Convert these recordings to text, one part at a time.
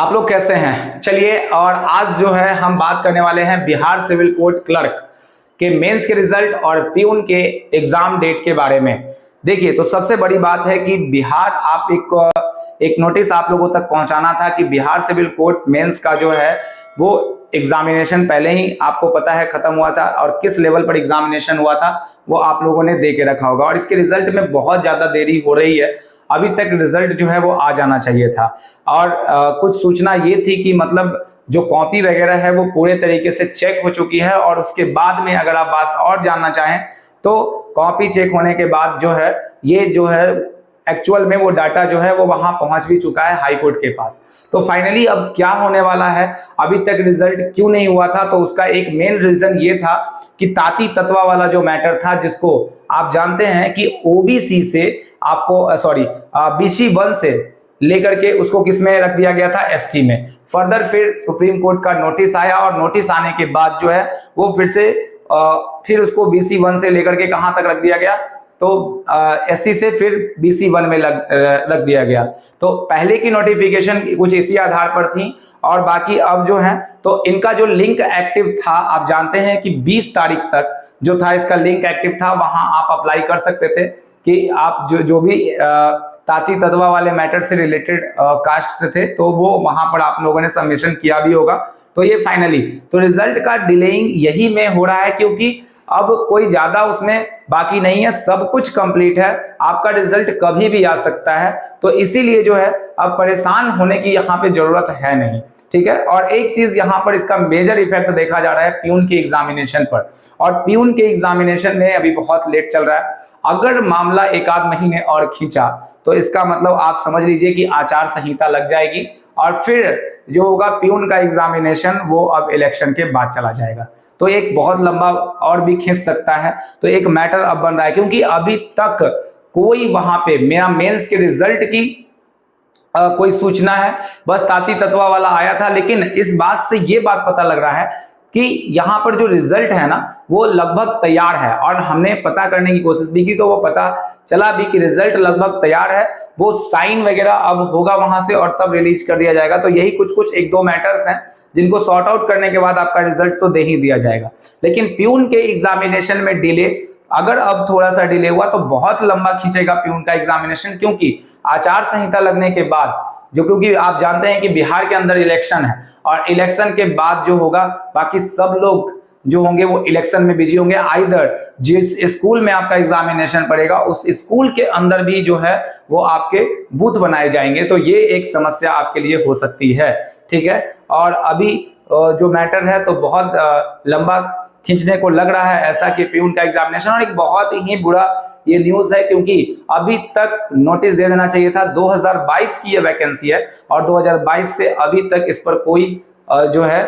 आप लोग कैसे हैं? चलिए, और आज जो है हम बात करने वाले हैं बिहार सिविल कोर्ट क्लर्क के मेंस के रिजल्ट और प्यून के एग्जाम डेट के बारे में। देखिए, तो सबसे बड़ी बात है कि बिहार आप एक नोटिस आप लोगों तक पहुंचाना था कि बिहार सिविल कोर्ट मेंस का जो है वो एग्जामिनेशन पहले ही आपको पता है खत्म हुआ था, और किस लेवल पर एग्जामिनेशन हुआ था वो आप लोगों ने दे के रखा होगा। और इसके रिजल्ट में बहुत ज्यादा देरी हो रही है, अभी तक रिजल्ट जो है वो आ जाना चाहिए था। और कुछ सूचना ये थी कि मतलब जो कॉपी वगैरह है वो पूरे तरीके से चेक हो चुकी है, और उसके बाद में अगर आप बात और जानना चाहें तो कॉपी चेक होने के बाद जो है ये जो है एक्चुअल में वो डाटा जो है वो वहां पहुंच भी चुका है हाई कोर्ट के पास। तो फाइनली अब क्या होने वाला है, अभी तक रिजल्ट क्यों नहीं हुआ था, तो उसका एक मेन रीजन ये था कि ताती तत्वा वाला जो मैटर था, जिसको आप जानते हैं कि ओबीसी से आपको बीसी 1 से लेकर के उसको किस में रख दिया गया था, एससी में। फर्दर फिर सुप्रीम कोर्ट का नोटिस आया, और नोटिस आने के बाद जो है वो फिर उसको बीसी 1 से लेकर के कहां तक रख दिया गया, तो एससी से फिर बीसी 1 में रख दिया गया। तो पहले की नोटिफिकेशन कुछ इसी आधार पर थी, और बाकी अब जो है तो इनका जो लिंक एक्टिव था, आप जानते हैं कि 20 तारीख तक जो था इसका लिंक एक्टिव था, वहां आप अप्लाई कर सकते थे कि आप जो भी ताती तत्वा वाले मैटर से रिलेटेड कास्ट से थे, तो वो वहां पर आप लोगों ने सबमिशन किया भी होगा। तो ये फाइनली तो रिजल्ट का डिलेइंग यही में हो रहा है, क्योंकि अब कोई ज्यादा उसमें बाकी नहीं है, सब कुछ कंप्लीट है, आपका रिजल्ट कभी भी आ सकता है। तो इसीलिए जो है अब परेशान होने की यहाँ पे जरूरत है नहीं, ठीक है। और एक चीज यहाँ पर इसका मेजर इफेक्ट देखा जा रहा है प्यून के एग्जामिनेशन पर, और प्यून के एग्जामिनेशन में अभी बहुत लेट चल रहा है। अगर मामला एक आध महीने और खींचा तो इसका मतलब आप समझ लीजिए कि आचार संहिता लग जाएगी, और फिर जो होगा प्यून का एग्जामिनेशन वो अब इलेक्शन के बाद चला जाएगा। तो एक बहुत लंबा और भी खींच सकता है। तो एक मैटर अब बन रहा है, क्योंकि अभी तक कोई वहां पे मेरा मेंस के रिजल्ट की कोई सूचना है, बस ताती तत्वा वाला आया था। लेकिन इस बात से ये बात पता लग रहा है कि यहाँ पर जो रिजल्ट है ना वो लगभग तैयार है, और हमने पता करने की कोशिश भी की तो वो पता चला भी कि रिजल्ट लगभग तैयार है। वो साइन वगैरह अब होगा वहां से, और तब रिलीज कर दिया जाएगा। तो यही कुछ एक दो मैटर्स हैं जिनको सॉर्ट आउट करने के बाद आपका रिजल्ट तो दे ही दिया जाएगा। लेकिन प्यून के एग्जामिनेशन में डिले, अगर अब थोड़ा सा डिले हुआ तो बहुत लंबा खींचेगा प्यून का एग्जामिनेशन, क्योंकि आचार संहिता लगने के बाद क्योंकि आप जानते हैं कि बिहार के अंदर इलेक्शन है, और इलेक्शन के बाद जो होगा बाकी सब लोग जो होंगे वो इलेक्शन में बिजी होंगे। आइदर जिस स्कूल में आपका एग्जामिनेशन पड़ेगा उस स्कूल के अंदर भी जो है वो आपके बूथ बनाए जाएंगे। तो ये एक समस्या आपके लिए हो सकती है, ठीक है। और अभी जो मैटर है तो बहुत लंबा खींचने को लग रहा है ऐसा कि प्यून का एग्जामिनेशन, और एक बहुत ही बुरा ये न्यूज है, क्योंकि अभी तक नोटिस दे देना चाहिए था। 2022 की ये वैकेंसी है, और 2022 से अभी तक इस पर कोई जो है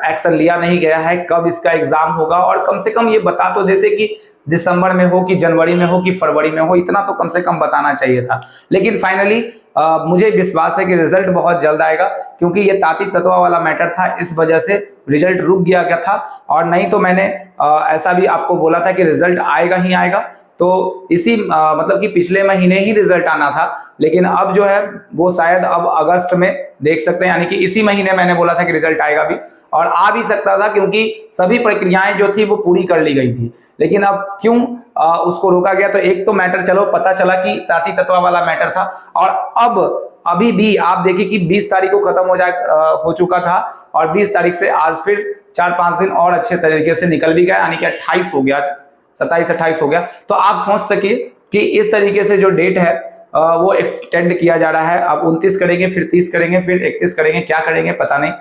एक्शन लिया नहीं गया है कब इसका एग्जाम होगा। और कम से कम ये बता तो देते कि दिसंबर में हो कि जनवरी में हो कि फरवरी में हो, इतना तो कम से कम बताना चाहिए था। लेकिन फाइनली मुझे विश्वास है कि रिजल्ट बहुत जल्द आएगा, क्योंकि ये ताती तत्वा वाला मैटर था, इस वजह से रिजल्ट रुक गया था। और नहीं तो मैंने ऐसा भी आपको बोला था कि रिजल्ट आएगा ही आएगा। तो इसी मतलब कि पिछले महीने ही रिजल्ट आना था, लेकिन अब जो है वो शायद अब अगस्त में देख सकते हैं, यानी कि इसी महीने मैंने बोला था कि रिजल्ट आएगा भी, और आ भी सकता था, क्योंकि सभी प्रक्रियाएं जो थी वो पूरी कर ली गई थी। लेकिन अब क्यों उसको रोका गया, तो एक तो मैटर चलो पता चला कि ताती तत्वा वाला मैटर था, और अब अभी भी आप देखिए कि 20 तारीख को खत्म हो चुका था, और 20 तारीख से आज फिर 4-5 दिन और अच्छे तरीके से निकल भी गया, यानी कि 28 हो गया, 27-28 हो गया। तो आप सोच सकिए कि इस तरीके से जो डेट है वो एक्सटेंड किया जा रहा है। अब 29 करेंगे, फिर 30 करेंगे, फिर 31 करेंगे, क्या करेंगे पता नहीं।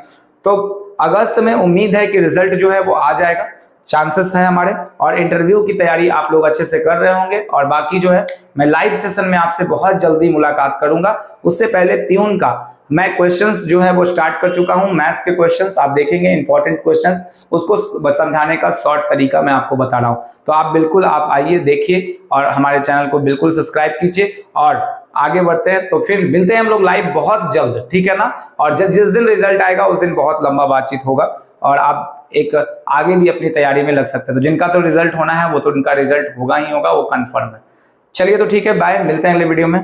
तो अगस्त में उम्मीद है कि रिजल्ट जो है वो आ जाएगा, चांसेस है हमारे। और इंटरव्यू की तैयारी आप लोग अच्छे से कर रहे होंगे, और बाकी जो है मैं लाइव सेशन में आपसे बहुत जल्दी मुलाकात करूंगा। उससे पहले प्यून का मैं क्वेश्चंस जो है वो स्टार्ट कर चुका हूं, मैथ्स के क्वेश्चंस आप देखेंगे, इंपॉर्टेंट क्वेश्चंस, उसको समझाने का शॉर्ट तरीका मैं आपको बता रहा हूं। तो आप बिल्कुल आप आइए, देखिए, और हमारे चैनल को बिल्कुल सब्सक्राइब कीजिए, और आगे बढ़ते हैं। तो फिर मिलते हैं हम लोग लाइव बहुत जल्द, ठीक है ना। और जिस दिन रिजल्ट आएगा उस दिन बहुत लंबा बातचीत होगा, और आप एक आगे भी अपनी तैयारी में लग सकते हैं। तो जिनका तो रिजल्ट होना है वो तो उनका रिजल्ट होगा ही होगा, वो कंफर्म है। चलिए तो ठीक है, बाय, मिलते हैं अगले वीडियो में।